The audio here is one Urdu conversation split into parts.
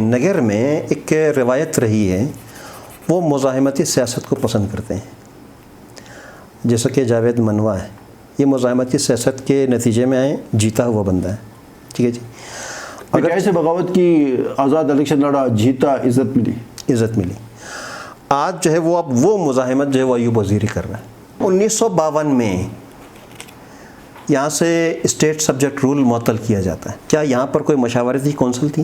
نگر میں ایک روایت رہی ہے، وہ مزاحمتی سیاست کو پسند کرتے ہیں، جیسا کہ جاوید منوا ہے، یہ مزاحمتی سیاست کے نتیجے میں آئے، جیتا ہوا بندہ ہے، ٹھیک ہے جی۔ اگر ایسے بغاوت کی، آزاد الیکشن لڑا، جیتا، عزت ملی۔ آج جو ہے وہ اب وہ مزاحمت جو ہے وہ ایوب وزیری کر رہا ہے۔ 1952 میں یہاں سے اسٹیٹ سبجیکٹ رول معطل کیا جاتا ہے۔ کیا یہاں پر کوئی مشاورتی کونسل تھی،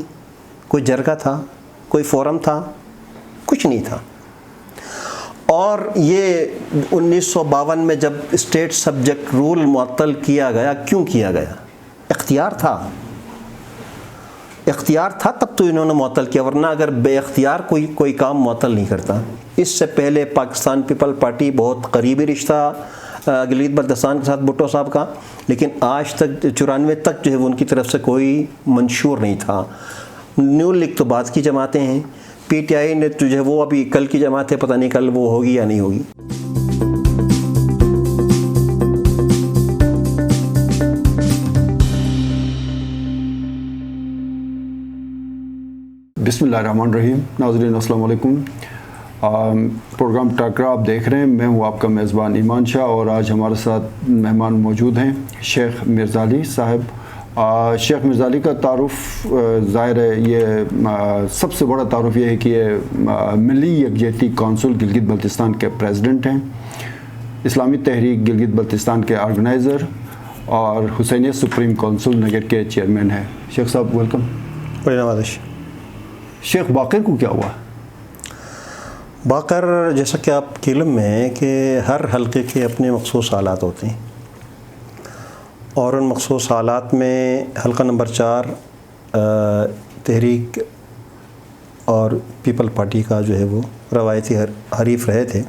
کوئی جرگہ تھا، کوئی فورم تھا؟ کچھ نہیں تھا۔ اور یہ 1952 میں جب اسٹیٹ سبجیکٹ رول معطل کیا گیا، کیوں کیا گیا؟ اختیار تھا تب تو انہوں نے معطل کیا، ورنہ اگر بے اختیار کوئی کام معطل نہیں کرتا۔ اس سے پہلے پاکستان پیپل پارٹی بہت قریبی رشتہ گلگت بلتستان کے ساتھ بھٹو صاحب کا، لیکن آج تک 94 تک جو ہے وہ ان کی طرف سے کوئی منشور نہیں تھا۔ نیو لیگ تو بعد کی جماعتیں ہیں، پی ٹی آئی نے جو ہے وہ ابھی کل کی جماعت ہے، پتہ نہیں کل وہ ہوگی یا نہیں ہوگی۔ بسم اللہ الرحمن الرحیم۔ ناظرین السلام علیکم، پروگرام ٹاکرا آپ دیکھ رہے ہیں، میں ہوں آپ کا میزبان ایمان شاہ، اور آج ہمارے ساتھ مہمان موجود ہیں شیخ مرزا علی صاحب۔ شیخ مرزا علی کا تعارف ظاہر ہے، یہ سب سے بڑا تعارف یہ ہے کہ یہ ملی یکجہتی کونسل گلگت بلتستان کے پریزیڈنٹ ہیں، اسلامی تحریک گلگت بلتستان کے آرگنائزر، اور حسینیت سپریم کونسل نگر کے چیئرمین ہیں۔ شیخ صاحب ویلکم۔ شیخ باقر کو کیا ہوا؟ باقر جیسا کہ آپ کی علم میں ہے کہ ہر حلقے کے اپنے مخصوص حالات ہوتے ہیں، اور ان مخصوص حالات میں حلقہ نمبر 4 تحریک اور پیپل پارٹی کا جو ہے وہ روایتی حریف رہے تھے۔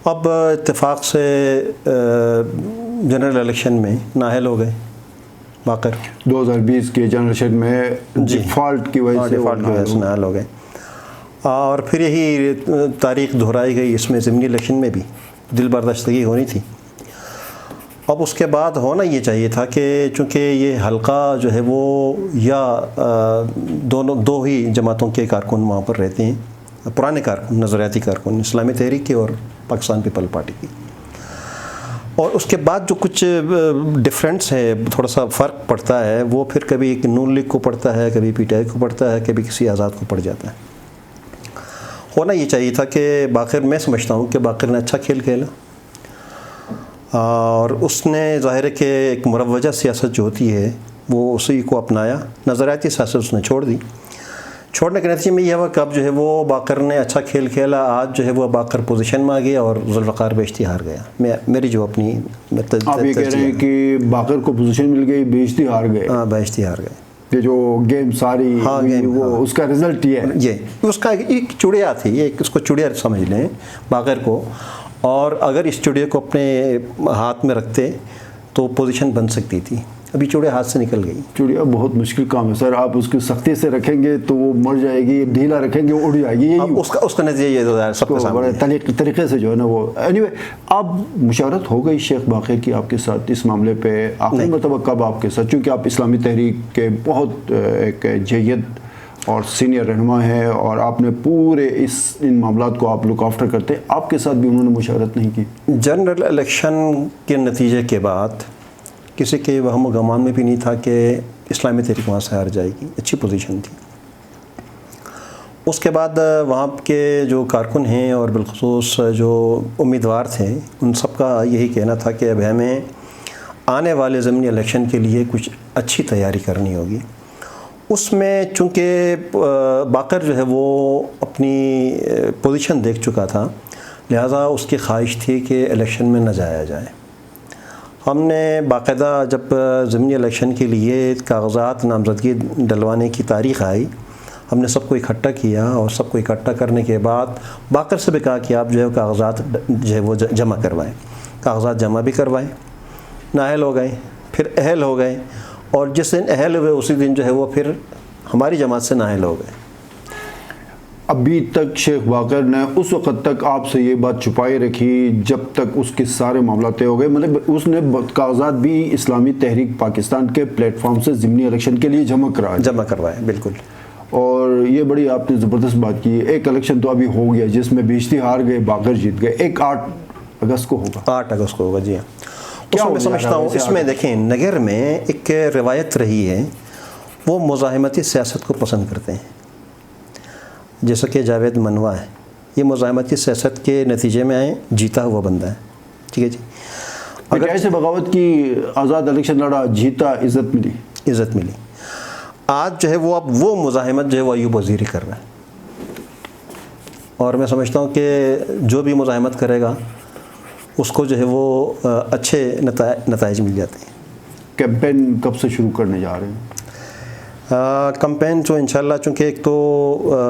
اب اتفاق سے جنرل الیکشن میں نااہل ہو گئے باقر، 2020 کے جنرل الیکشن میں ڈیفالٹ کی وجہ سے نااہل ہو گئے، اور پھر یہی تاریخ دہرائی گئی، اس میں ضمنی الیکشن میں بھی دل برداشتگی ہونی تھی۔ اب اس کے بعد ہونا یہ چاہیے تھا کہ چونکہ یہ حلقہ جو ہے وہ یا دو ہی جماعتوں کے کارکن وہاں پر رہتے ہیں، پرانے کارکن، نظریاتی کارکن، اسلامی تحریک کے اور پاکستان پیپل پارٹی کی، اور اس کے بعد جو کچھ ڈفرینس ہے، تھوڑا سا فرق پڑتا ہے، وہ پھر کبھی نون لیگ کو پڑتا ہے، کبھی پی ٹی آئی کو پڑتا ہے، کبھی کسی آزاد کو پڑ جاتا ہے۔ ہونا یہ چاہیے تھا کہ باقر، میں سمجھتا ہوں کہ باقر نے اچھا کھیل کھیلا، اور اس نے ظاہر ہے کہ ایک مروجہ سیاست جو ہوتی ہے وہ اسی کو اپنایا، نظریاتی سیاست اس نے چھوڑ دی۔ چھوڑنے کے نتیجے میں یہ ہوا کہ اب جو ہے وہ باقر نے اچھا کھیل کھیلا، آج جو ہے وہ باقر پوزیشن میں آ گیا اور ذوالفقار بیشتی ہار گیا۔ میری جو اپنی آپ یہ کہہ رہے ہیں کہ باقر کو پوزیشن مل گئی، بیشتی ہار گئے؟ ہاں، بیشتی ہار گئے۔ یہ جو گیم ساری وہ اس کا رزلٹ یہ ہے، یہ اس کا ایک چڑیا تھی، یہ اس کو چڑیا سمجھ لیں باقر کو، اور اگر اس چڑیا کو اپنے ہاتھ میں رکھتے تو پوزیشن بن سکتی تھی۔ ابھی چڑیا ہاتھ سے نکل گئی۔ چڑیا بہت مشکل کام ہے سر، آپ اس کی سختی سے رکھیں گے تو وہ مر جائے گی، ڈھیلا رکھیں گے وہ اڑ جائے گی، اس کا نتیجہ یہ سب کے سامنے بڑے طریقے سے جو ہے نا وہ۔ اینیوے، اب مشاورت ہو گئی شیخ باقر کی آپ کے ساتھ اس معاملے پہ؟ آخری مرتبہ کب آپ کے ساتھ؟ چونکہ آپ اسلامی تحریک کے بہت ایک جید اور سینئر رہنما ہیں، اور آپ نے پورے ان معاملات کو آپ لک آفٹر کرتے ہیں، آپ کے ساتھ بھی انہوں نے مشاورت نہیں کی؟ جنرل الیکشن کے نتیجے کے بعد کسی کے وہم و گمان میں بھی نہیں تھا کہ اسلامی تحریک وہاں سے ہار جائے گی، اچھی پوزیشن تھی۔ اس کے بعد وہاں کے جو کارکن ہیں اور بالخصوص جو امیدوار تھے، ان سب کا یہی کہنا تھا کہ اب ہمیں آنے والے ضمنی الیکشن کے لیے کچھ اچھی تیاری کرنی ہوگی۔ اس میں چونکہ باقر جو ہے وہ اپنی پوزیشن دیکھ چکا تھا، لہٰذا اس کی خواہش تھی کہ الیکشن میں نہ جایا جائے۔ ہم نے باقاعدہ جب ضمنی الیکشن کے لیے کاغذات نامزدگی ڈلوانے کی تاریخ آئی، ہم نے سب کو اکٹھا کیا، اور سب کو اکٹھا کرنے کے بعد باقر سے بھی کہا کہ آپ جو ہے کاغذات جو ہے وہ جمع کروائیں۔ کاغذات جمع بھی کروائیں، نااہل ہو گئے، پھر اہل ہو گئے، اور جس دن اہل ہوئے اسی دن جو ہے وہ پھر ہماری جماعت سے نااہل ہو گئے۔ ابھی تک شیخ باقر نے اس وقت تک آپ سے یہ بات چھپائی رکھی جب تک اس کے سارے معاملات طے ہو گئے، مطلب اس نے کاغذات بھی اسلامی تحریک پاکستان کے پلیٹ فارم سے ضمنی الیکشن کے لیے جمع کروائے؟ بالکل۔ اور یہ بڑی آپ نے زبردست بات کی. ایک الیکشن تو ابھی ہو گیا جس میں بیشتی ہار گئے, باقر جیت گئے. ایک 8 اگست کو ہوگا. 8 اگست کو ہوگا, جی ہاں. اس میں سمجھتا ہوں اس میں دیکھیں نگر میں ایک روایت رہی ہے, وہ مزاحمتی سیاست کو پسند کرتے ہیں. جیسا کہ جاوید منوا ہے, یہ مزاحمتی سیاست کے نتیجے میں آئے, جیتا ہوا بندہ ہے. ٹھیک ہے جی. اگر ایسے بغاوت کی, آزاد الیکشن لڑا, جیتا, عزت ملی. آج جو ہے وہ اب وہ مزاحمت جو ہے وہ ایوب وزیری کر رہا ہے, اور میں سمجھتا ہوں کہ جو بھی مزاحمت کرے گا اس کو جو ہے وہ اچھے نتائج مل جاتے ہیں. کیمپین کب سے شروع کرنے جا رہے ہیں؟ کمپین جو انشاءاللہ, چونکہ ایک تو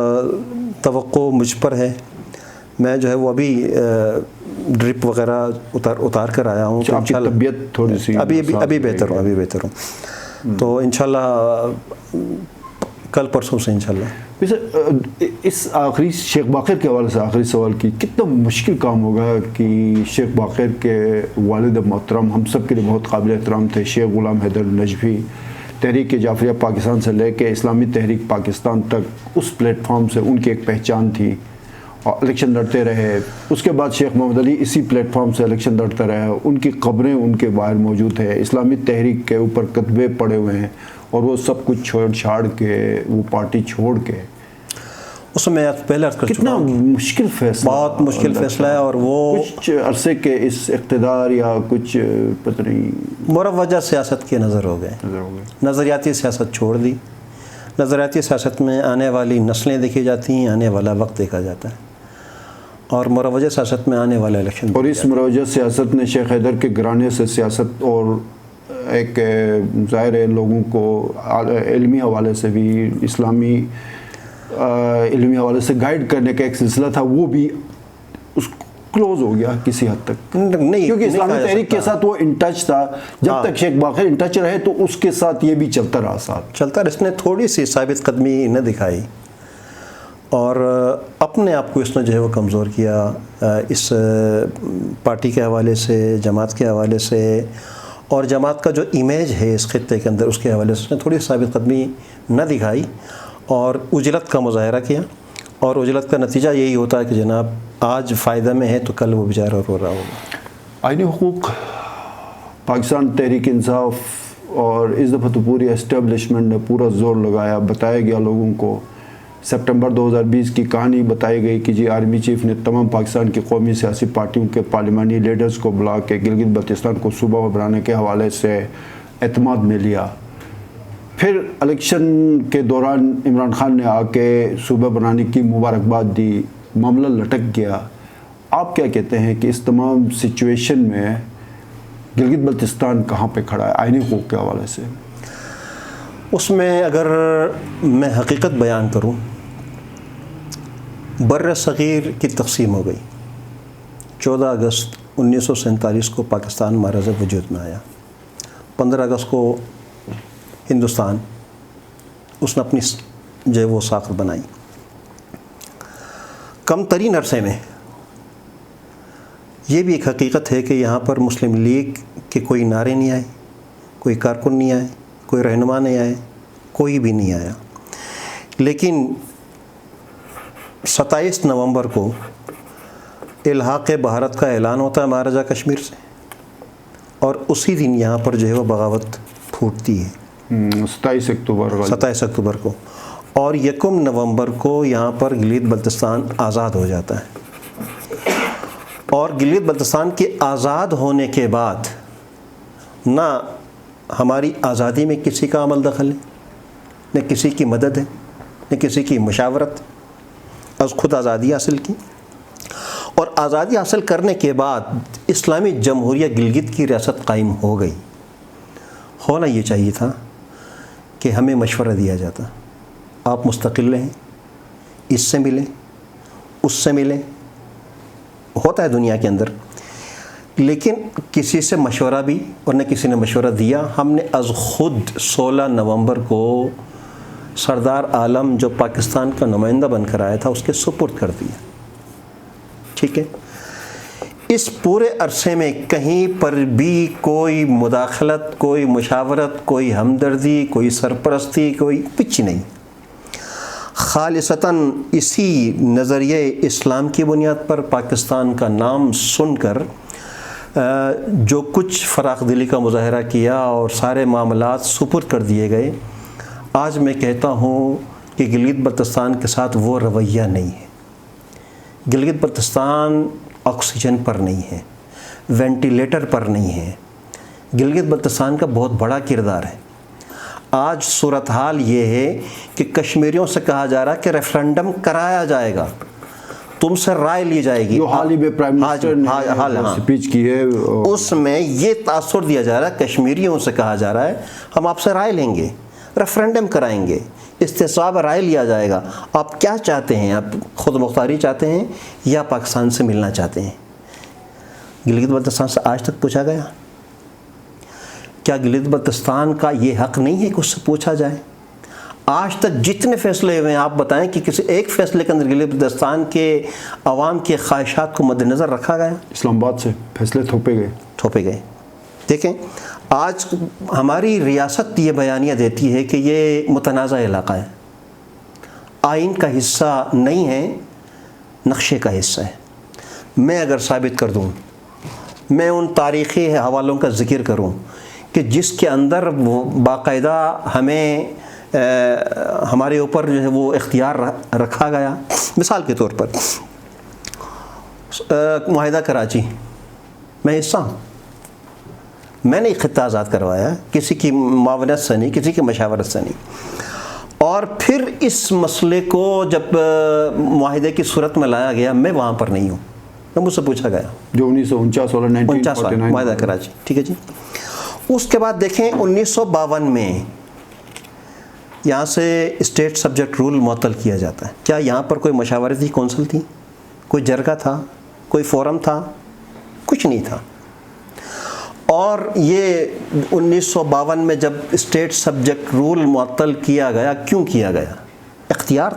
توقع مجھ پر ہے, میں جو ہے وہ ابھی ڈرپ وغیرہ اتار کر آیا ہوں. آپ کی طبیعت تھوڑی سی ابھی بہتر ہوں. تو انشاءاللہ کل پرسوں سے انشاءاللہ. اس آخری شیخ باقر کے حوالے سے آخری سوال کی, کتنا مشکل کام ہوگا کہ شیخ باقر کے والد محترم ہم سب کے لیے بہت قابل احترام تھے, شیخ غلام حیدر نجفی, تحریک جعفریہ پاکستان سے لے کے اسلامی تحریک پاکستان تک, اس پلیٹ فارم سے ان کی ایک پہچان تھی, اور الیکشن لڑتے رہے. اس کے بعد شیخ محمد علی اسی پلیٹ فارم سے الیکشن لڑتا رہا, ان کی قبریں ان کے باہر موجود ہیں, اسلامی تحریک کے اوپر کتبے پڑے ہوئے ہیں, اور وہ سب کچھ چھاڑ کے, وہ پارٹی چھوڑ کے, اس میں پہلے عرض کر چکا کتنا مشکل فیصلہ, بہت مشکل فیصلہ ہے. اور وہ کچھ عرصے کے اس اقتدار یا کچھ پتہ نہیں مروجہ سیاست کے نظر ہو گئے, نظریاتی سیاست چھوڑ دی. نظریاتی سیاست میں آنے والی نسلیں دیکھی جاتی ہیں, آنے والا وقت دیکھا جاتا ہے, اور مروجہ سیاست میں آنے والا الیکشن. اور اس مروجہ سیاست نے شیخ حیدر کے گھرانے سے سیاست, اور ایک ظاہر ہے لوگوں کو علمی حوالے سے بھی, اسلامی علمی حوالے سے گائیڈ کرنے کا ایک سلسلہ تھا, وہ بھی اس کلوز ہو گیا کسی حد تک. نہیں, کیونکہ اسلامی تحریک کے ساتھ وہ ان ٹچ تھا, جب تک شیخ باقر ان ٹچ رہے تو اس کے ساتھ یہ بھی چلتا رہا ساتھ. اس نے تھوڑی سی ثابت قدمی نہ دکھائی, اور اپنے آپ کو اس نے جو ہے وہ کمزور کیا, اس پارٹی کے حوالے سے, جماعت کے حوالے سے, اور جماعت کا جو امیج ہے اس خطے کے اندر اس کے حوالے سے اس نے تھوڑی ثابت قدمی نہ دکھائی, اور اجلت کا مظاہرہ کیا. اور اجلت کا نتیجہ یہی ہوتا ہے کہ جناب آج فائدہ میں ہے تو کل وہ بیچارہ رو رہا ہوگا. آئینی حقوق, پاکستان تحریک انصاف, اور اس دفعہ تو پوری اسٹیبلشمنٹ نے پورا زور لگایا. بتایا گیا لوگوں کو, سپٹمبر 2020 کی کہانی بتائی گئی کہ جی آرمی چیف نے تمام پاکستان کی قومی سیاسی پارٹیوں کے پارلیمانی لیڈرز کو بلا کے گلگت بلتستان کو صوبہ بنانے کے حوالے سے اعتماد میں لیا. پھر الیکشن کے دوران عمران خان نے آ کے صوبہ بنانے کی مبارکباد دی, معاملہ لٹک گیا. آپ کیا کہتے ہیں کہ اس تمام سچویشن میں گلگت بلتستان کہاں پہ کھڑا ہے آئینی حقوق کے حوالے سے؟ اس میں اگر میں حقیقت بیان کروں, بر صغیر کی تقسیم ہو گئی. 14 اگست 1947 کو پاکستان معرض وجود میں آیا. 15 اگست کو ہندوستان اس نے اپنی جو ہے وہ ساخت بنائی. کم ترین عرصے میں یہ بھی ایک حقیقت ہے کہ یہاں پر مسلم لیگ کے کوئی نعرے نہیں آئے, کوئی کارکن نہیں آئے, کوئی رہنما نہیں آئے, کوئی بھی نہیں آیا. لیکن 27 نومبر کو الحاق بھارت کا اعلان ہوتا ہے مہاراجہ کشمیر سے, اور اسی دن یہاں پر جو ہے وہ بغاوت پھوٹتی ہے 27 اکتوبر کو, اور 1 نومبر کو یہاں پر گلگت بلتستان آزاد ہو جاتا ہے. اور گلگت بلتستان کے آزاد ہونے کے بعد نہ ہماری آزادی میں کسی کا عمل دخل ہے, نہ کسی کی مدد ہے, نہ کسی کی مشاورت, از خود آزادی حاصل کی. اور آزادی حاصل کرنے کے بعد اسلامی جمہوریہ گلگت کی ریاست قائم ہو گئی. ہونا یہ چاہیے تھا کہ ہمیں مشورہ دیا جاتا, آپ مستقل رہیں, اس سے ملیں, اس سے ملیں, ہوتا ہے دنیا کے اندر. لیکن کسی سے مشورہ بھی اور نہ کسی نے مشورہ دیا. ہم نے از خود 16 نومبر کو سردار عالم جو پاکستان کا نمائندہ بن کر آیا تھا اس کے سپرد کر دیا. ٹھیک ہے, اس پورے عرصے میں کہیں پر بھی کوئی مداخلت, کوئی مشاورت, کوئی ہمدردی, کوئی سرپرستی, کوئی کچھ نہیں. خالصتاً اسی نظریہ اسلام کی بنیاد پر پاکستان کا نام سن کر جو کچھ فراخ دلی کا مظاہرہ کیا اور سارے معاملات سپرد کر دیے گئے، آج میں کہتا ہوں کہ گلگت بلتستان کے ساتھ وہ رویہ نہیں ہے۔ گلگت بلتستان آکسیجن پر نہیں ہے، وینٹیلیٹر پر نہیں ہے۔ گلگت بلتستان کا بہت بڑا کردار ہے۔ آج صورتحال یہ ہے کہ کشمیریوں سے کہا جا رہا ہے کہ ریفرنڈم کرایا جائے گا، تم سے رائے لی جائے گی۔ جو حال ہی میں پرائم منسٹر نے سپیچ کی ہے، اس میں یہ تاثر دیا جا رہا ہے، کشمیریوں سے کہا جا رہا ہے ہم آپ سے رائے لیں گے، ریفرنڈم کرائیں گے، استصواب رائے لیا جائے گا، آپ کیا چاہتے ہیں، آپ خود مختاری چاہتے ہیں یا پاکستان سے ملنا چاہتے ہیں؟ گلگت بلتستان سے آج تک پوچھا گیا؟ کیا گلگت بلتستان کا یہ حق نہیں ہے کہ اس سے پوچھا جائے؟ آج تک جتنے فیصلے ہوئے ہیں آپ بتائیں کہ کسی ایک فیصلے کے اندر گلگت بلتستان کے عوام کے خواہشات کو مد نظر رکھا گیا؟ اسلام آباد سے فیصلے تھوپے گئے۔ دیکھیں آج ہماری ریاست یہ بیانیہ دیتی ہے کہ یہ متنازع علاقہ ہے، آئین کا حصہ نہیں ہے، نقشے کا حصہ ہے۔ میں اگر ثابت کر دوں، میں ان تاریخی حوالوں کا ذکر کروں کہ جس کے اندر باقاعدہ ہمیں ہمارے اوپر جو ہے وہ اختیار رکھا گیا، مثال کے طور پر معاہدہ کراچی میں حصہ ہوں، میں نے خطہ آزاد کروایا، کسی کی معاونت سے نہیں، کسی کی مشاورت سے نہیں۔ اور پھر اس مسئلے کو جب معاہدے کی صورت میں لایا گیا، میں وہاں پر نہیں ہوں، میں مجھ سے پوچھا گیا جو 1949 معاہدہ کراچی، ٹھیک ہے جی۔ اس کے بعد دیکھیں 1952 میں یہاں سے اسٹیٹ سبجیکٹ رول معطل کیا جاتا ہے۔ کیا یہاں پر کوئی مشاورتی کونسل تھی، کوئی جرگہ تھا، کوئی فورم تھا؟ کچھ نہیں تھا۔ اور یہ 1952 میں جب اسٹیٹ سبجیکٹ رول معطل کیا گیا، کیوں کیا گیا؟ اختیار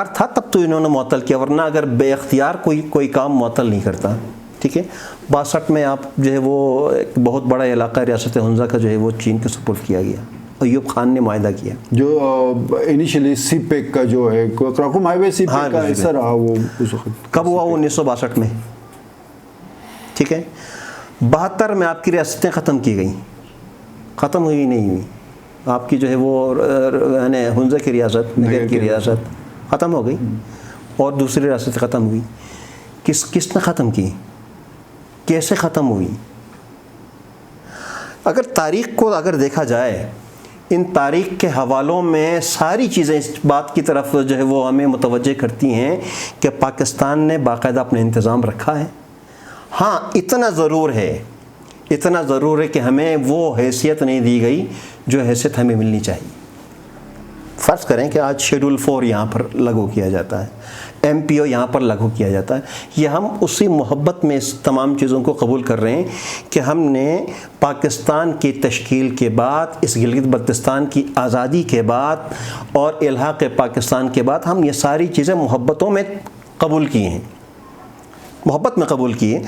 تھا تب تو انہوں نے معطل کیا، ورنہ اگر بے اختیار کوئی کام معطل نہیں کرتا، ٹھیک ہے۔ 62 میں آپ جو ہے وہ ایک بہت بڑا علاقہ ریاست ہنزا کا جو ہے وہ چین کے سپرد کیا گیا، ایوب خان نے معاہدہ کیا جو انیشلی سی پیک کا جو ہے کراکم ہائی وے سی پیک کا حصہ رہا، وہ کب ہوا؟ 1962 میں، ٹھیک ہے۔ 72 میں آپ کی ریاستیں ختم کی گئیں، ختم ہوئی نہیں ہوئی، آپ کی جو ہے وہ یعنی ہنزا کی ریاست، نگر کی ریاست ختم ہو گئی اور دوسری ریاست ختم ہوئی۔ کس نے ختم کی؟ کیسے ختم ہوئی؟ اگر تاریخ کو دیکھا جائے، ان تاریخ کے حوالوں میں ساری چیزیں اس بات کی طرف جو ہے وہ ہمیں متوجہ کرتی ہیں کہ پاکستان نے باقاعدہ اپنا انتظام رکھا ہے۔ ہاں اتنا ضرور ہے کہ ہمیں وہ حیثیت نہیں دی گئی جو حیثیت ہمیں ملنی چاہیے۔ فرض کریں کہ آج شیڈول 4 یہاں پر لاگو کیا جاتا ہے، MPO یہاں پر لاگو کیا جاتا ہے، یہ ہم اسی محبت میں اس تمام چیزوں کو قبول کر رہے ہیں کہ ہم نے پاکستان کی تشکیل کے بعد، اس گلگت بلتستان کی آزادی کے بعد اور الحاق پاکستان کے بعد ہم یہ ساری چیزیں محبتوں میں قبول کی ہیں، محبت میں قبول کی ہے،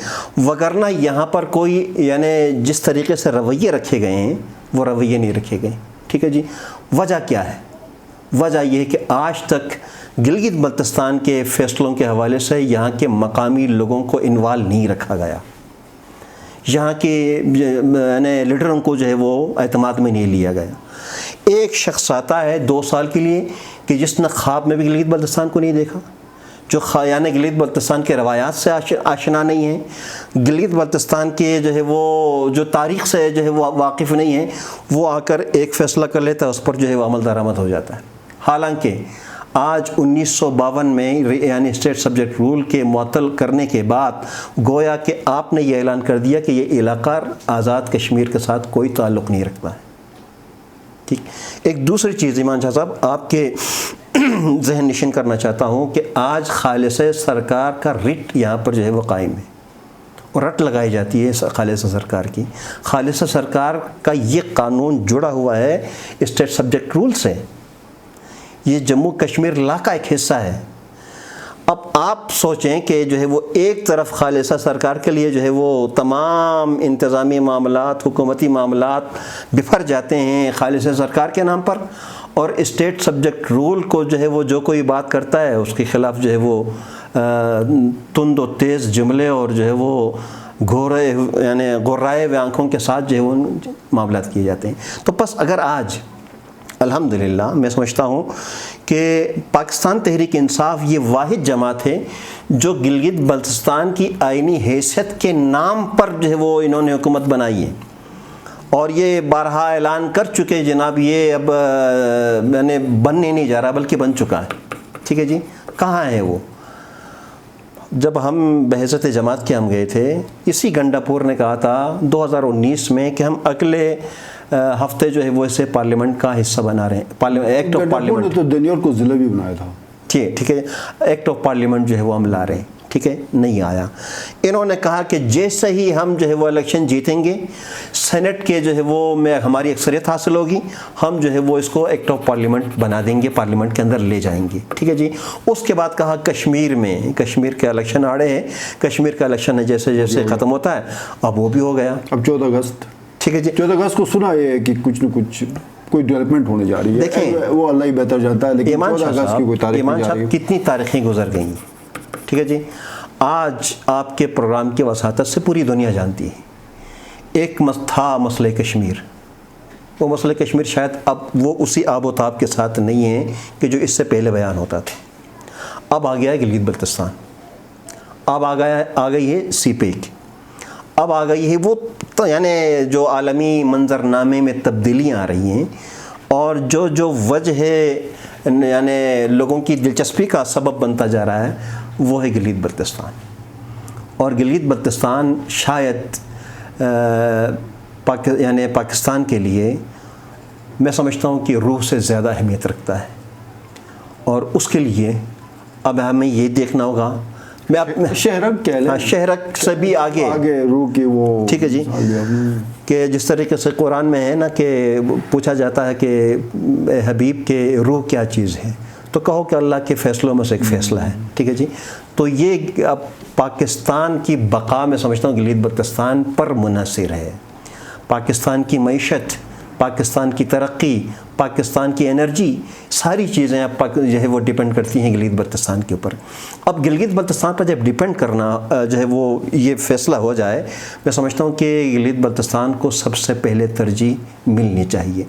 وگرنہ یہاں پر کوئی یعنی جس طریقے سے رویے رکھے گئے ہیں وہ رویے نہیں رکھے گئے، ٹھیک ہے جی۔ وجہ کیا ہے؟ وجہ یہ ہے کہ آج تک گلگت بلتستان کے فیصلوں کے حوالے سے یہاں کے مقامی لوگوں کو انوالو نہیں رکھا گیا، یہاں کے لیڈروں کو جو ہے وہ اعتماد میں نہیں لیا گیا۔ ایک شخص آتا ہے 2 سال کے لیے کہ جس نے خواب میں بھی گلگت بلتستان کو نہیں دیکھا، جو یعنی گلگت بلتستان کے روایات سے آشنا نہیں ہے، گلگت بلتستان کے جو ہے وہ جو تاریخ سے جو ہے وہ واقف نہیں ہے، وہ آ کر ایک فیصلہ کر لیتا ہے، اس پر جو ہے وہ عمل درآمد ہو جاتا ہے۔ حالانکہ آج 1952 میں یعنی اسٹیٹ سبجیکٹ رول کے معطل کرنے کے بعد گویا کہ آپ نے یہ اعلان کر دیا کہ یہ علاقہ آزاد کشمیر کے ساتھ کوئی تعلق نہیں رکھتا ہے، ٹھیک۔ ایک دوسری چیز ایمان شاہ صاحب آپ کے ذہن نشین کرنا چاہتا ہوں کہ آج خالص سرکار کا رٹ یہاں پر جو ہے وہ قائم ہے اور رٹ لگائی جاتی ہے خالص سرکار کی۔ خالص سرکار کا یہ قانون جڑا ہوا ہے اسٹیٹ سبجیکٹ رول سے، یہ جموں کشمیر لا کا ایک حصہ ہے۔ اب آپ سوچیں کہ جو ہے وہ ایک طرف خالصہ سرکار کے لیے جو ہے وہ تمام انتظامی معاملات، حکومتی معاملات بفر جاتے ہیں خالصہ سرکار کے نام پر، اور اسٹیٹ سبجیکٹ رول کو جو ہے وہ جو کوئی بات کرتا ہے اس کے خلاف جو ہے وہ تند و تیز جملے اور جو ہے وہ گھورے یعنی غرائے ہوئے آنکھوں کے ساتھ جو ہے وہ معاملات کیے جاتے ہیں۔ تو بس اگر آج الحمدللہ میں سمجھتا ہوں کہ پاکستان تحریک انصاف یہ واحد جماعت ہے جو گلگت بلتستان کی آئینی حیثیت کے نام پر جو ہے وہ انہوں نے حکومت بنائی ہے، اور یہ بارہا اعلان کر چکے جناب یہ اب یعنی بننے نہیں جا رہا بلکہ بن چکا ہے۔ ٹھیک ہے جی، کہاں ہے وہ؟ جب ہم بحیثیت جماعت کے ہم گئے تھے، اسی گنڈا پور نے کہا تھا 2019 میں کہ ہم اگلے ہفتے جو ہے وہ اسے پارلیمنٹ کا حصہ بنا رہے ہیں، ایکٹ آف پارلیمنٹ، تو دنیا کو ضلع بھی بنایا تھا۔ ٹھیک ہے، ایکٹ آف پارلیمنٹ جو ہے وہ ہم لا رہے ہیں، ٹھیک ہے، نہیں آیا۔ انہوں نے کہا کہ جیسے ہی ہم جو ہے وہ الیکشن جیتیں گے، سینٹ کے جو ہے وہ میں ہماری اکثریت حاصل ہوگی، ہم جو ہے وہ اس کو ایکٹ آف پارلیمنٹ بنا دیں گے، پارلیمنٹ کے اندر لے جائیں گے۔ ٹھیک ہے جی، اس کے بعد کہا کشمیر میں، کشمیر کے الیکشن آڑے ہیں، کشمیر کا الیکشن جیسے جیسے ختم ہوتا ہے اب وہ بھی ہو گیا، اب 14 اگست، ٹھیک ہے جی، 14 اگست کو سنا ہے کہ کچھ نہ کچھ کوئی ڈیولپمنٹ ہونے جا رہی ہے۔ دیکھیں وہ اللہ ہی بہتر جانتا ہے، لیکن ایمان 14 شاہ اگست کی کوئی صاحب، تاریخ ایمان نہیں جا رہی صاحب کتنی تاریخیں گزر گئیں، ٹھیک ہے جی۔ آج آپ کے پروگرام کی وساطت سے پوری دنیا جانتی ہے، ایک تھا مسئلہ کشمیر، وہ مسئلہ کشمیر شاید اب وہ اسی آب و تاب کے ساتھ نہیں ہے کہ جو اس سے پہلے بیان ہوتا تھا۔ اب آ گیا ہے گلگت بلتستان، اب آ گئی ہے سی پیک، اب آ گئی ہے وہ یعنی جو عالمی منظر نامے میں تبدیلیاں آ رہی ہیں، اور جو وجہ ہے یعنی لوگوں کی دلچسپی کا سبب بنتا جا رہا ہے وہ ہے گلگت بلتستان۔ اور گلگت بلتستان شاید یعنی پاکستان کے لیے میں سمجھتا ہوں کہ روح سے زیادہ اہمیت رکھتا ہے، اور اس کے لیے اب ہمیں یہ دیکھنا ہوگا، میں شہرک کہہ لیں، شہرک سے بھی آگے روح کی وہ، ٹھیک ہے جی، کہ جس طریقے سے قرآن میں ہے نا کہ پوچھا جاتا ہے کہ اے حبیب کے روح کیا چیز ہے، تو کہو کہ اللہ کے فیصلوں میں سے ایک فیصلہ ہے، ٹھیک ہے جی۔ تو یہ اب پاکستان کی بقا میں سمجھتا ہوں گلگت بلتستان پر منحصر ہے، پاکستان کی معیشت، پاکستان کی ترقی، پاکستان کی انرجی، ساری چیزیں اب جو ہے وہ ڈیپینڈ کرتی ہیں گلگت بلتستان کے اوپر۔ اب گلگت بلتستان پر جب ڈیپینڈ کرنا جو ہے وہ یہ فیصلہ ہو جائے، میں سمجھتا ہوں کہ گلگت بلتستان کو سب سے پہلے ترجیح ملنی چاہیے۔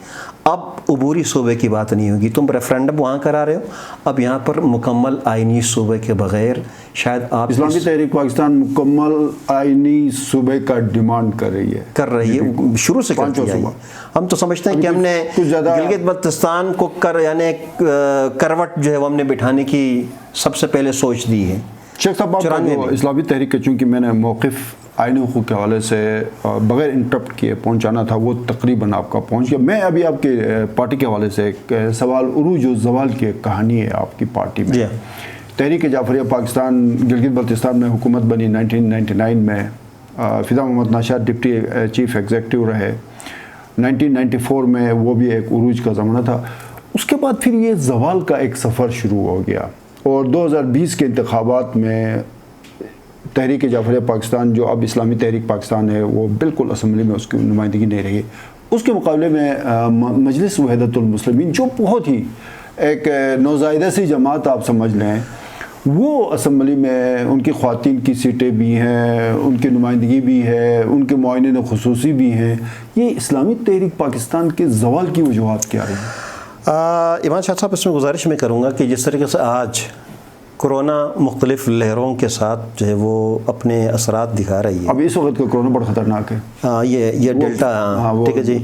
اب عبوری صوبے کی بات نہیں ہوگی، تم ریفرینڈم وہاں کرا رہے ہو، اب یہاں پر مکمل آئینی صوبے کے بغیر شاید آپ اسلامی تحریک پاکستان مکمل آئینی صوبے کا ڈیمانڈ کر رہی ہے، شروع سے کرتی ہے۔ ہم تو سمجھتے ہیں کہ ہم نے گلگت بلتستان کو یعنی کروٹ جو ہے وہ ہم نے بٹھانے کی سب سے پہلے سوچ دی ہے۔ شیخ صاحب، آپ اسلامی تحریک کے چونکہ میں نے موقف آئینی حقوق کے حوالے سے بغیر انٹرپٹ کیے پہنچانا تھا، وہ تقریباً آپ کا پہنچ گیا۔ میں ابھی آپ کی پارٹی کے حوالے سے ایک سوال، عروج و زوال کی ایک کہانی ہے آپ کی پارٹی میں۔ تحریک جعفریہ پاکستان گلگت بلتستان میں حکومت بنی 1999 میں، فضا محمد ناشاد ڈپٹی چیف ایگزیکٹو رہے، 1994 میں وہ بھی ایک عروج کا زمانہ تھا۔ اس کے بعد پھر یہ زوال کا ایک سفر شروع ہو گیا، اور 2020 کے انتخابات میں تحریک جعفریہ پاکستان جو اب اسلامی تحریک پاکستان ہے، وہ بالکل اسمبلی میں اس کی نمائندگی نہیں رہی۔ اس کے مقابلے میں مجلس وحدت المسلمین جو بہت ہی ایک نوزائیدہ سی جماعت آپ سمجھ لیں، وہ اسمبلی میں ان کی خواتین کی سیٹیں بھی ہیں، ان کی نمائندگی بھی ہے، ان کے معاونین خصوصی بھی ہیں۔ یہ اسلامی تحریک پاکستان کے زوال کی وجوہات کیا رہی؟ ایمان شاہ صاحب، اس میں گزارش میں کروں گا کہ جس طریقے سے آج کرونا مختلف لہروں کے ساتھ جو ہے وہ اپنے اثرات دکھا رہی ہے، اب اس وقت کا کرونا بڑا خطرناک ہے، یہ ڈیلٹا، ٹھیک ہے جی،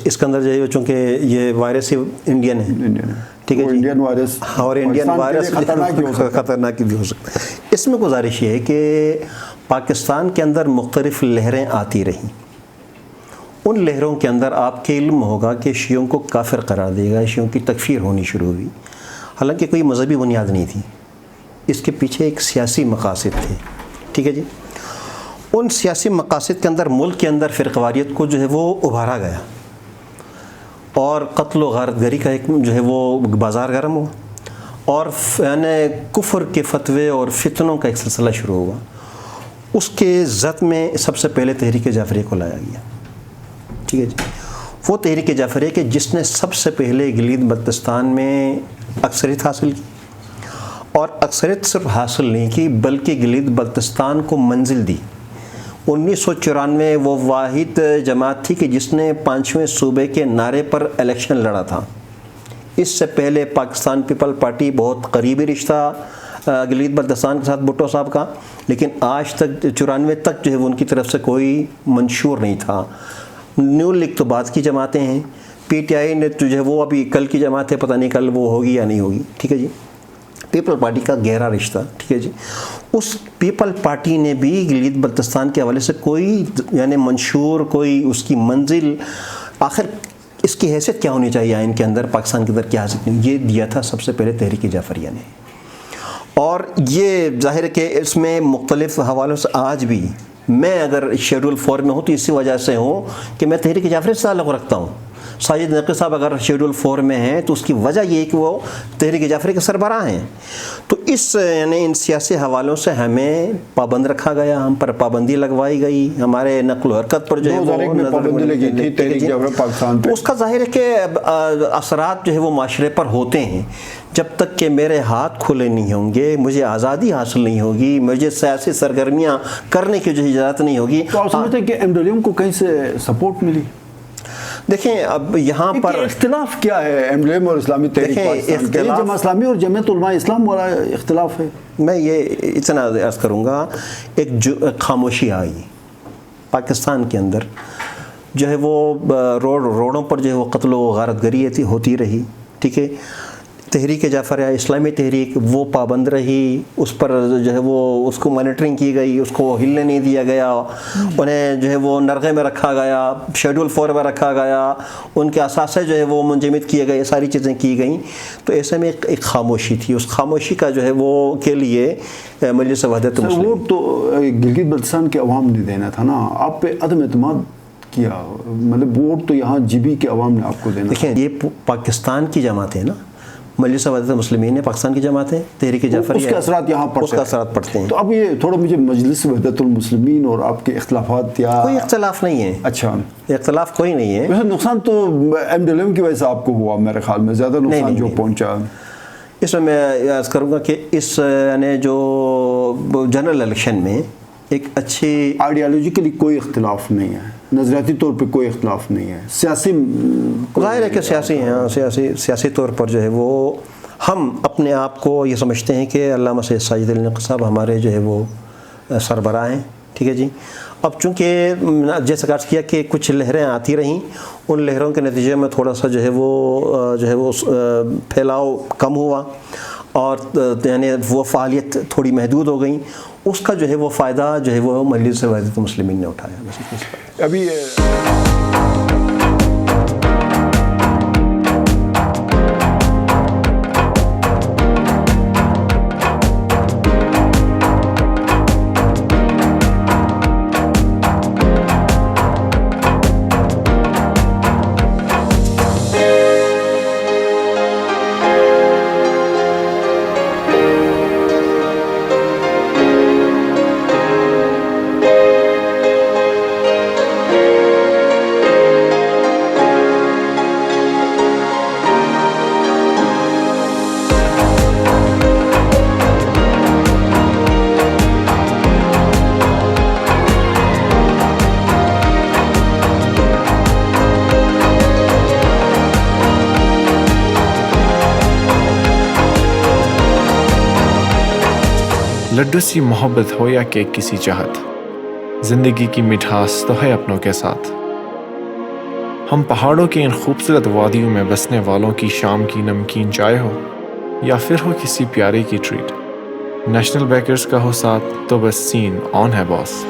اس کے اندر جو ہے چونکہ یہ وائرس ہی انڈین ہے، ٹھیک ہے جی، انڈین وائرس، اور انڈین وائرس خطرناک بھی ہو سکتا ہے۔ اس میں گزارش یہ ہے کہ پاکستان کے اندر مختلف لہریں آتی رہیں، ان لہروں کے اندر آپ کے علم ہوگا کہ شیعوں کو کافر قرار دے گا، شیعوں کی تکفیر ہونی شروع ہوئی، حالانکہ کوئی مذہبی بنیاد نہیں تھی، اس کے پیچھے ایک سیاسی مقاصد تھے، ٹھیک ہے جی۔ ان سیاسی مقاصد کے اندر ملک کے اندر فرقواریت کو جو ہے وہ ابھارا گیا، اور قتل و غارت گری کا ایک جو ہے وہ بازار گرم ہوا، اور یعنی کفر کے فتوے اور فتنوں کا ایک سلسلہ شروع ہوا۔ اس کے زد میں سب سے پہلے تحریک جعفریہ کو لایا گیا، ٹھیک ہے جی۔ وہ تحریک جعفریہ کہ جس نے سب سے پہلے گلگت بلتستان میں اکثریت حاصل کی، اور اکثریت صرف حاصل نہیں کی بلکہ گلگت بلتستان کو منزل دی۔ 1994 وہ واحد جماعت تھی کہ جس نے 5ویں صوبے کے نعرے پر الیکشن لڑا تھا۔ اس سے پہلے پاکستان پیپل پارٹی بہت قریبی رشتہ گلگت بلتستان کے ساتھ بھٹو صاحب کا، لیکن آج تک 94 تک جو ہے وہ ان کی طرف سے کوئی منشور نہیں تھا۔ نون لیگ تو بعد کی جماعتیں ہیں، پی ٹی آئی نے جو ہے وہ ابھی کل کی جماعت ہے، پتہ نہیں کل وہ ہوگی یا نہیں ہوگی، ٹھیک ہے جی۔ پیپل پارٹی کا گہرا رشتہ، ٹھیک ہے جی۔ اس پیپل پارٹی نے بھی گلگت بلتستان کے حوالے سے کوئی یعنی منشور، کوئی اس کی منزل، آخر اس کی حیثیت کیا ہونی چاہیے آئین کے اندر، پاکستان کے اندر کیا حیثیت نہیں، یہ دیا تھا سب سے پہلے تحریک جعفریہ نے۔ اور یہ ظاہر ہے کہ اس میں مختلف حوالوں سے آج بھی میں اگر شیڈول 4 میں ہوں تو اسی وجہ سے ہوں کہ میں تحریک جعفریہ سے تعلق رکھتا ہوں۔ ساجد نقوی صاحب اگر شیڈول 4 میں ہیں تو اس کی وجہ یہ ہے کہ وہ تحریک جعفریہ کے سربراہ ہیں۔ تو اس یعنی ان سیاسی حوالوں سے ہمیں پابند رکھا گیا، ہم پر پابندی لگوائی گئی، ہمارے نقل و حرکت پر جو ہے وہ پابندی لگی تھی تحریک جعفریہ پاکستان پہ۔ اس کا ظاہر ہے کہ اثرات جو ہے وہ معاشرے پر ہوتے ہیں۔ جب تک کہ میرے ہاتھ کھلے نہیں ہوں گے، مجھے آزادی حاصل نہیں ہوگی، مجھے سیاسی سرگرمیاں کرنے کی جو اجازت نہیں ہوگی۔ تو آپ سمجھتے ہیں کہ MWM کو کہیں سے سپورٹ ملی؟ دیکھیں اب یہاں پر اختلاف کیا ہے MWM اور اسلامی تحریک پاکستان کا؟ جماعت اسلامی اور جمعیت علماء اسلام والا اختلاف ہے۔ میں یہ اتنا عرض کروں گا، ایک خاموشی آئی پاکستان کے اندر، جو ہے وہ روڈوں پر جو ہے وہ قتل و غارت گری ہوتی رہی، ٹھیک ہے۔ تحریک جعفریہ اسلامی تحریک وہ پابند رہی، اس پر جو ہے وہ اس کو مانیٹرنگ کی گئی، اس کو ہلنے نہیں دیا گیا، انہیں جو ہے وہ نرغے میں رکھا گیا، شیڈول 4 میں رکھا گیا، ان کے اثاثے جو ہے وہ منجمد کیے گئے، ساری چیزیں کی گئیں۔ تو ایسے میں ایک خاموشی تھی، اس خاموشی کا جو ہے وہ کے لیے مجلس وحدت مسلمین ووٹ تو گلگت بلتستان کے عوام نے دینا تھا نا، آپ پہ عدم اعتماد کیا، مطلب ووٹ تو یہاں GB کے عوام نے آپ کو دینا۔ دیکھیں یہ پاکستان کی جماعت ہے نا، مجلس وحدت مسلمین ہے، پاکستان کی جماعت ہے، تحریک جعفریہ، اس کے اثرات یہاں پڑتے ہیں، اس کا اثرات پڑتے ہیں۔ تو اب یہ تھوڑا مجھے مجلس وحدت المسلمین اور آپ کے اختلافات یا کوئی اختلاف نہیں ہے، اچھا اختلاف کوئی نہیں ہے۔ ویسے نقصان تو MWM کی وجہ سے آپ کو ہوا، میرے خیال میں زیادہ نقصان جو پہنچا اس میں عرض کروں گا کہ اس یعنی جو جنرل الیکشن میں ایک اچھی آئیڈیالوجیکلی کوئی اختلاف نہیں ہے، نظریاتی طور پہ کوئی اختلاف نہیں ہے، سیاسی ظاہر ہے کہ سیاسی ہیں، سیاسی طور پر جو ہے وہ ہم اپنے آپ کو یہ سمجھتے ہیں کہ علامہ سید ساجد علی نقوی صاحب ہمارے جو ہے وہ سربراہ ہیں، ٹھیک ہے جی۔ اب چونکہ جیسا عرض کیا کہ کچھ لہریں آتی رہیں، ان لہروں کے نتیجے میں تھوڑا سا جو ہے وہ پھیلاؤ کم ہوا، اور یعنی وہ فعالیت تھوڑی محدود ہو گئیں، اس کا جو ہے وہ فائدہ جو ہے وہ مجلس وحدت مسلمین نے اٹھایا۔ ابھی لڈو سی محبت ہو یا کیک کسی چاہت، زندگی کی مٹھاس تو ہے اپنوں کے ساتھ۔ ہم پہاڑوں کے ان خوبصورت وادیوں میں بسنے والوں کی شام کی نمکین چائے ہو، یا پھر ہو کسی پیارے کی ٹریٹ، نیشنل بیکرز کا ہو ساتھ تو بس سین آن ہے باس۔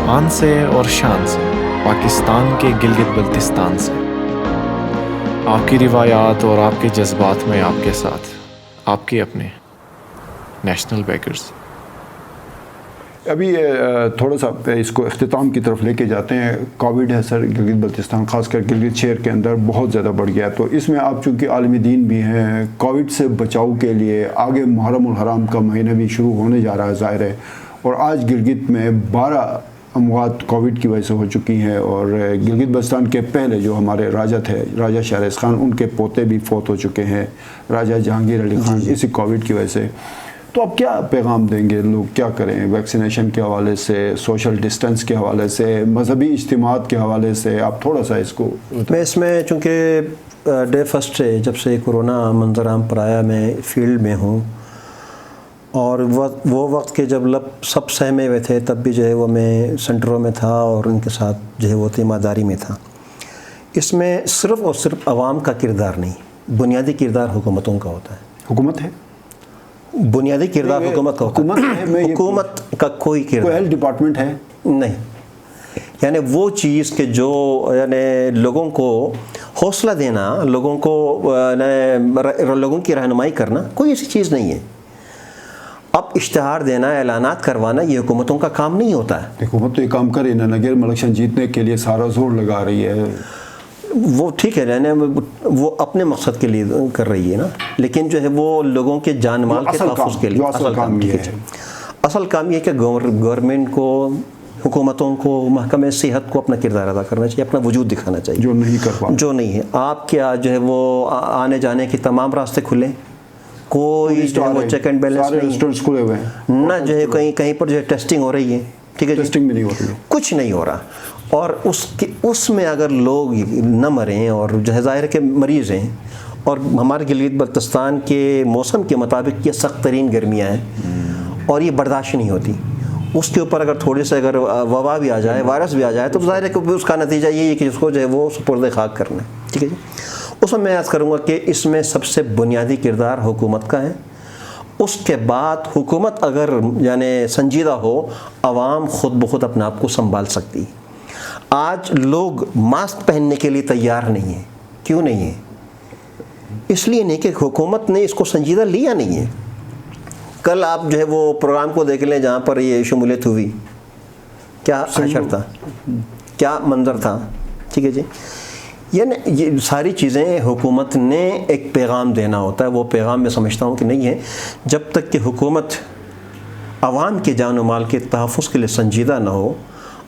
آن سے اور شان سے پاکستان کے گلگت بلتستان سے، آپ کی روایات اور آپ کے جذبات میں آپ کے ساتھ، آپ کے اپنے نیشنل بیکرز۔ ابھی تھوڑا سا اس کو اختتام کی طرف لے کے جاتے ہیں. کووڈ ہے سر گلگت بلتستان خاص کر گلگت شہر کے اندر بہت زیادہ بڑھ گیا ہے. تو اس میں آپ چونکہ عالم دین بھی ہیں, کووڈ سے بچاؤ کے لیے آگے محرم الحرام کا مہینہ بھی شروع ہونے جا رہا ہے ظاہر ہے, اور آج گلگت میں 12 اموات کووڈ کی وجہ سے ہو چکی ہیں, اور گلگت بلتستان کے پہلے جو ہمارے راجہ تھے راجہ شہرز خان, ان کے پوتے بھی فوت ہو چکے ہیں, راجہ جہانگیر علی خان, اسی کووڈ کی وجہ سے. تو اب کیا پیغام دیں گے, لوگ کیا کریں ویکسینیشن کے حوالے سے, سوشل ڈسٹنس کے حوالے سے, مذہبی اجتماعات کے حوالے سے, آپ تھوڑا سا اس کو. میں اس میں چونکہ ڈے فرسٹ سے جب سے کورونا منظر عام پر آیا میں فیلڈ میں ہوں, اور وہ وقت کے جب سب سہمے ہوئے تھے تب بھی جو ہے وہ میں سینٹروں میں تھا اور ان کے ساتھ جو ہے وہ تیمارداری میں تھا. اس میں صرف اور صرف عوام کا کردار نہیں, بنیادی کردار حکومتوں کا ہوتا ہے. حکومت ہے, بنیادی کردار حکومت کا ہوتا ہے. حکومت کا کوئی کردار, ہیلتھ ڈپارٹمنٹ ہے نہیں, یعنی وہ چیز کہ جو یعنی لوگوں کو حوصلہ دینا, لوگوں کی رہنمائی کرنا, کوئی ایسی چیز نہیں ہے. اب اشتہار دینا, اعلانات کروانا, یہ حکومتوں کا کام نہیں ہوتا ہے. حکومت تو یہ کام کرے نا, نگر الیکشن جیتنے کے لیے سارا زور لگا رہی ہے. وہ ٹھیک ہے, وہ اپنے مقصد کے لیے کر رہی ہے نا, لیکن جو ہے وہ لوگوں کے جان مال کے تحفظ کے لیے اصل کام یہ ہے کہ گورنمنٹ کو, حکومتوں کو, محکمہ صحت کو اپنا کردار ادا کرنا چاہیے, اپنا وجود دکھانا چاہیے, جو نہیں کر پا, جو نہیں ہے. آپ کیا جو ہے وہ آنے جانے کے تمام راستے کھلیں, کوئی جو ہے وہ چیک اینڈ بیلنس ریسٹورنٹس کھلے ہوئے ہیں نہ, جو ہے کہیں پر جو ہے ٹیسٹنگ ہو رہی ہے, ٹھیک ہے, ٹیسٹنگ بھی نہیں ہو رہی, کچھ نہیں ہو رہا. اور اس میں اگر لوگ نہ مریں, اور جو ہے ظاہر کے مریض ہیں, اور ہمارے گلگت بلتستان کے موسم کے مطابق یہ سخت ترین گرمیاں ہیں اور یہ برداشت نہیں ہوتی. اس کے اوپر اگر تھوڑے سے اگر وبا بھی آ جائے, وائرس بھی آ جائے, تو ظاہر ہے کہ اس کا نتیجہ یہ ہے کہ اس کو جو ہے وہ سپرد خاک کرنا ہے, ٹھیک ہے جی. اس میں عرض کروں گا کہ اس میں سب سے بنیادی کردار حکومت کا ہے. اس کے بعد حکومت اگر یعنی سنجیدہ ہو, عوام خود بخود اپنے آپ کو سنبھال سکتی. آج لوگ ماسک پہننے کے لیے تیار نہیں ہیں. کیوں نہیں ہے؟ اس لیے نہیں کہ حکومت نے اس کو سنجیدہ لیا نہیں ہے. کل آپ جو ہے وہ پروگرام کو دیکھ لیں جہاں پر یہ شمولیت ہوئی, کیا حشر تھا, کیا منظر تھا, ٹھیک ہے جی. یعنی یہ ساری چیزیں حکومت نے ایک پیغام دینا ہوتا ہے. وہ پیغام میں سمجھتا ہوں کہ نہیں ہے جب تک کہ حکومت عوام کے جان و مال کے تحفظ کے لیے سنجیدہ نہ ہو.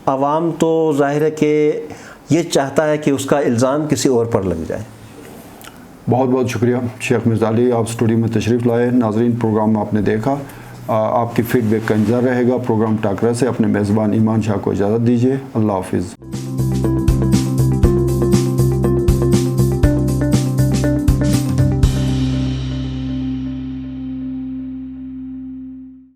عوام تو ظاہر ہے کہ یہ چاہتا ہے کہ اس کا الزام کسی اور پر لگ جائے. بہت بہت شکریہ شیخ مرزا علی, آپ اسٹوڈیو میں تشریف لائے. ناظرین, پروگرام آپ نے دیکھا, آپ کی فیڈ بیک کا انتظار رہے گا. پروگرام ٹاکرا سے اپنے میزبان ایمان شاہ کو اجازت دیجیے. اللہ حافظ.